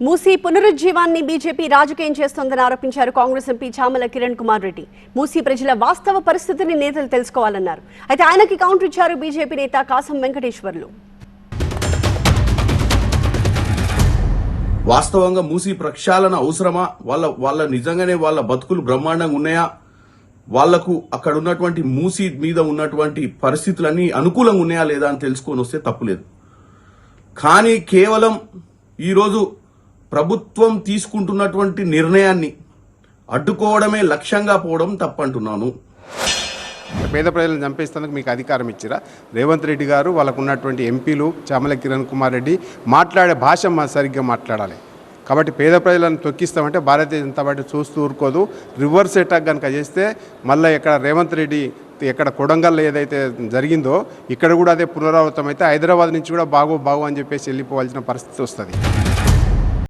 Musi పునరుజ్జీవాన్ని BJP రాజకీయం చేస్తోందని ఆరోపించారు కాంగ్రెస్ ఎంపీ చామల కిరణ్ కుమార్ రెడ్డి. మూసీ ప్రజల వాస్తవ పరిస్థితిని నేతలు తెలుసుకోవాలన్నారు. అయితే ఆయనకి కౌంటర్ ఇచ్చారు బీజేపీ నేత కాసం వెంకటేశ్వర్లు. వాస్తవంగా మూసీ ప్రక్షాళన అవసరమా? వాళ్ళ నిజంగానే వాళ్ళ బతుకులు బ్రహ్మాండంగా ఉన్నాయా? వాళ్లకు అక్కడ ఉన్నటువంటి మూసీ మీద ఉన్నటువంటి పరిస్థితులన్నీ అనుకూలంగా ఉన్నాయా లేదా అని తెలుసుకొని వస్తే తప్పులేదు. కానీ కేవలం ఈరోజు ప్రభుత్వం తీసుకుంటున్నటువంటి నిర్ణయాన్ని అడ్డుకోవడమే లక్ష్యంగా పోవడం తప్పంటున్నాను. పేద ప్రజలను చంపేస్తేందుకు మీకు అధికారం ఇచ్చిరా? రేవంత్ రెడ్డి గారు వాళ్ళకు ఉన్నటువంటి ఎంపీలు చామల కిరణ్ కుమార్ రెడ్డి మాట్లాడే భాష సరిగ్గా మాట్లాడాలి. కాబట్టి పేద ప్రజలను తొక్కిస్తామంటే భారతీయ జనతా పార్టీ చూస్తూ ఊరుకోదు. రివర్స్ అటాక్ కనుక చేస్తే మళ్ళీ ఇక్కడ రేవంత్ రెడ్డి ఎక్కడ కొడంగల్లో ఏదైతే జరిగిందో ఇక్కడ కూడా అదే పునరావృతం అయితే హైదరాబాద్ నుంచి కూడా బాగు అని చెప్పేసి వెళ్ళిపోవాల్సిన పరిస్థితి వస్తుంది.